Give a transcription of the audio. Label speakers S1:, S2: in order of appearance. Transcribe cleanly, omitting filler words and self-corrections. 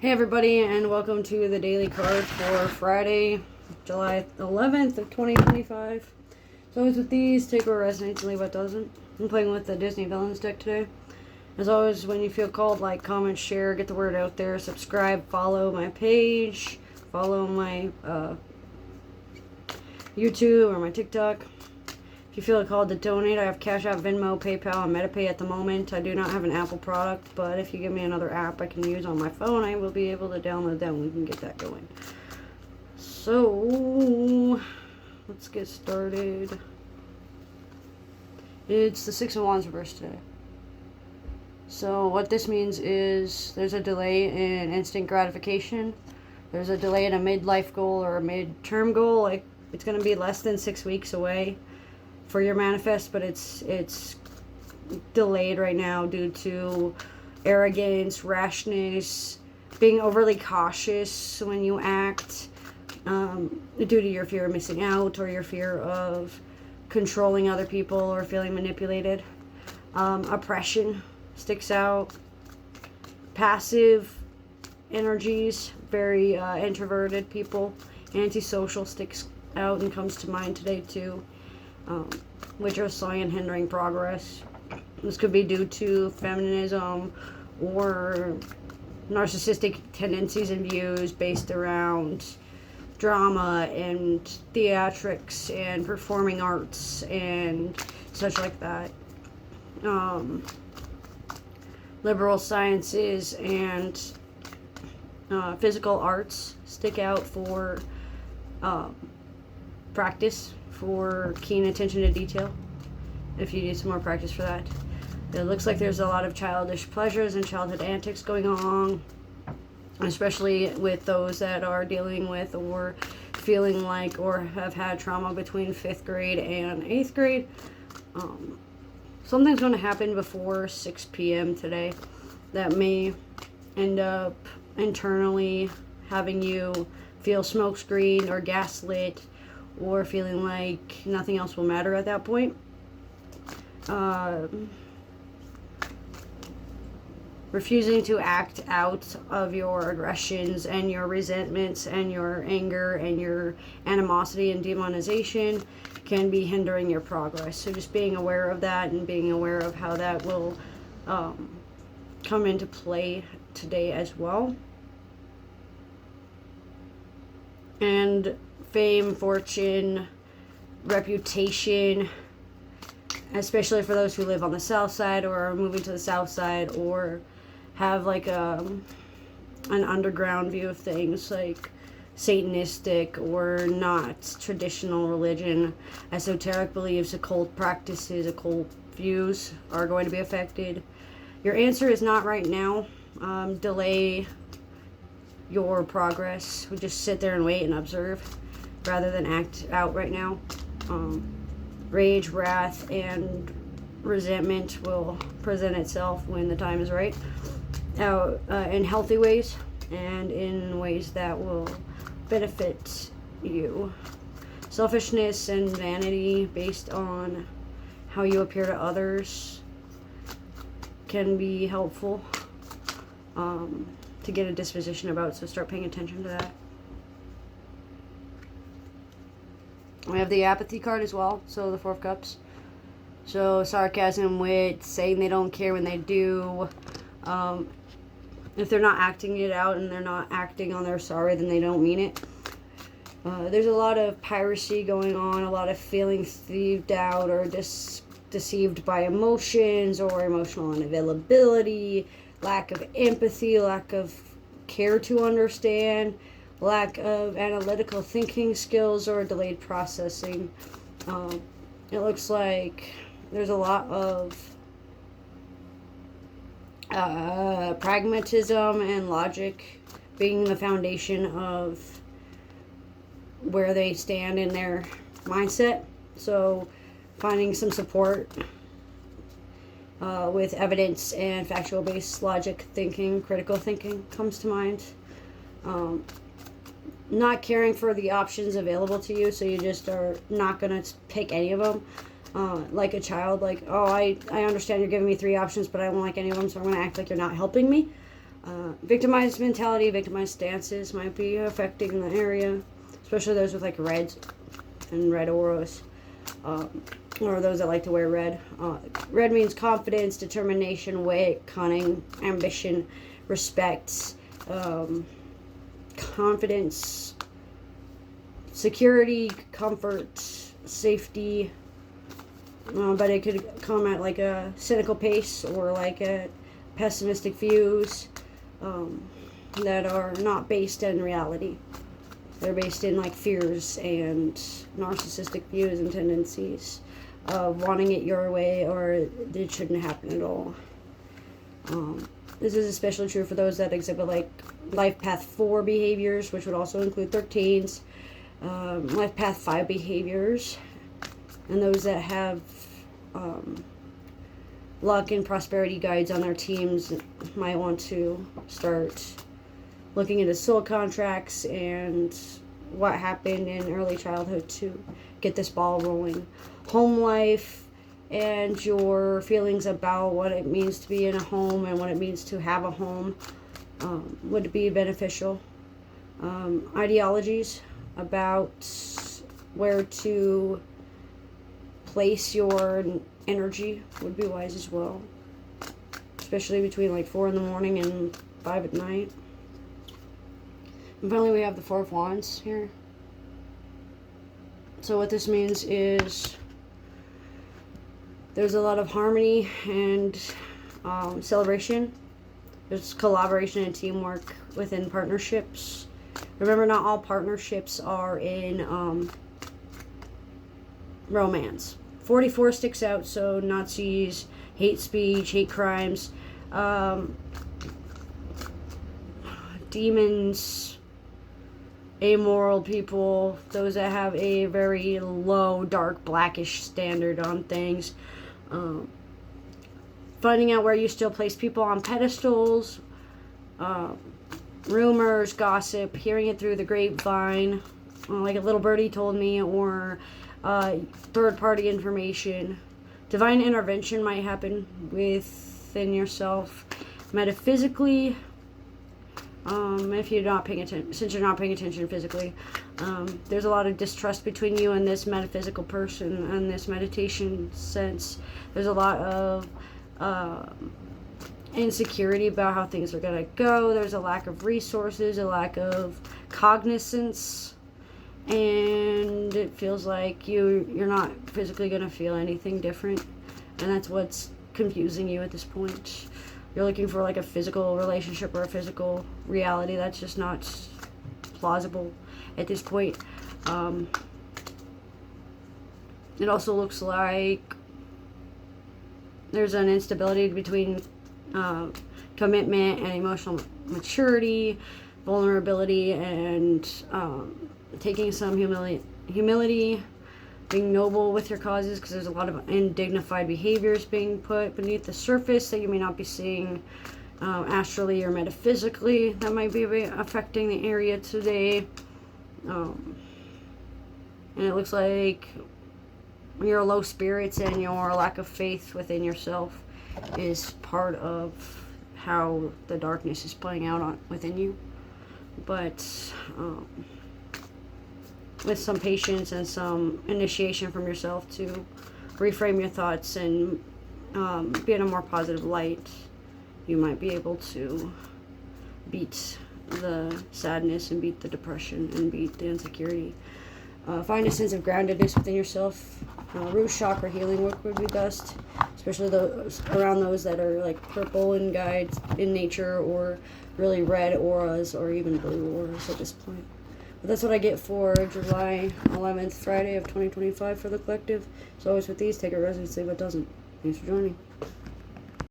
S1: Hey everybody, and welcome to the daily card for Friday, July 11th of 2025. So always with these, take what resonates and leave what doesn't. I'm playing with the Disney Villains deck today. As always, when you feel called, like, comment, share, get the word out there, subscribe, follow my page, follow my YouTube or my TikTok. If you feel called to donate, I have Cash App, Venmo, PayPal, and MetaPay at the moment. I do not have an Apple product, but if you give me another app I can use on my phone, I will be able to download that and we can get that going. So, let's get started. It's the Six of Wands reverse today. So what this means is there's a delay in instant gratification. There's a delay in a midlife goal or a mid-term goal. Like, it's going to be less than 6 weeks away for your manifest, but it's delayed right now due to arrogance, rashness, being overly cautious when you act, due to your fear of missing out or your fear of controlling other people or feeling manipulated. Oppression sticks out. Passive energies, very introverted people. Antisocial sticks out and comes to mind today too. Which are slowing and hindering progress. This could be due to feminism or narcissistic tendencies and views based around drama and theatrics and performing arts and such like that. Liberal sciences and physical arts stick out for practice, for keen attention to detail, if you need some more practice for that. It looks like there's a lot of childish pleasures and childhood antics going on, especially with those that are dealing with or feeling like or have had trauma between 5th grade and 8th grade. Something's going to happen before 6 p.m. today that may end up internally having you feel smokescreen or gaslit, or feeling like nothing else will matter at that point. Refusing to act out of your aggressions and your resentments and your anger and your animosity and demonization can be hindering your progress. So just being aware of that and being aware of how that will come into play today as well. And fame, fortune, reputation, especially for those who live on the south side or are moving to the south side or have like an underground view of things, like Satanistic or not traditional religion, esoteric beliefs, occult practices, occult views are going to be affected. Your answer is not right now. Delay your progress. We just sit there and wait and observe rather than act out right now. Rage, wrath, and resentment will present itself when the time is right, in healthy ways and in ways that will benefit you. Selfishness and vanity based on how you appear to others can be helpful to get a disposition about, so start paying attention to that. We have the apathy card as well, so the Four of Cups. So sarcasm, wit, saying they don't care when they do. If they're not acting it out and they're not acting on their sorry, then they don't mean it. There's a lot of piracy going on, a lot of feeling thieved out or deceived by emotions or emotional unavailability, lack of empathy, lack of care to understand, lack of analytical thinking skills, or delayed processing. It looks like there's a lot of pragmatism and logic being the foundation of where they stand in their mindset. So finding some support with evidence and factual based logic thinking, critical thinking comes to mind. Not caring for the options available to you, so you just are not going to pick any of them. Like a child, like, oh, I understand you're giving me 3 options, but I don't like any of them, so I'm going to act like you're not helping me. Victimized mentality, victimized stances might be affecting the area, especially those with like reds and red auras, or those that like to wear red. Red means confidence, determination, wit, cunning, ambition, respect, confidence, security, comfort, safety. But it could come at like a cynical pace or like a pessimistic views that are not based in reality. They're based in like fears and narcissistic views and tendencies of wanting it your way, or it shouldn't happen at all. This is especially true for those that exhibit like life path 4 behaviors, which would also include 13s, life path 5 behaviors, and those that have luck and prosperity guides on their teams might want to start looking into soul contracts and what happened in early childhood to get this ball rolling. Home life and your feelings about what it means to be in a home and what it means to have a home would be beneficial. Ideologies about where to place your energy would be wise as well, especially between like 4 in the morning and 5 at night. And finally, we have the Four of Wands here. So what this means is there's a lot of harmony and celebration. There's collaboration and teamwork within partnerships. Remember, not all partnerships are in romance. 44 sticks out, so Nazis, hate speech, hate crimes, demons, amoral people, those that have a very low, dark, blackish standard on things. Finding out where you still place people on pedestals, rumors, gossip, hearing it through the grapevine, like a little birdie told me, or third-party information. Divine intervention might happen within yourself. Metaphysically, if you're not paying attention, since you're not paying attention physically, there's a lot of distrust between you and this metaphysical person and this meditation sense. There's a lot of insecurity about how things are going to go. There's a lack of resources, a lack of cognizance, and it feels like you're not physically going to feel anything different, and that's what's confusing you at this point. You're looking for like a physical relationship or a physical reality that's just not plausible at this point. It also looks like there's an instability between commitment and emotional maturity, vulnerability, and taking some humility, being noble with your causes, because there's a lot of undignified behaviors being put beneath the surface that you may not be seeing astrally or metaphysically that might be affecting the area today. And it looks like your low spirits and your lack of faith within yourself is part of how the darkness is playing out within you. But with some patience and some initiation from yourself to reframe your thoughts and be in a more positive light, you might be able to beat the sadness and beat the depression and beat the insecurity. Find a sense of groundedness within yourself. Root chakra healing work would be best, especially those around those that are like purple in guides in nature, or really red auras, or even blue auras at this point. But that's what I get for July 11th, Friday of 2025 for the collective. So always with these, take a rest and see what doesn't. Thanks for joining.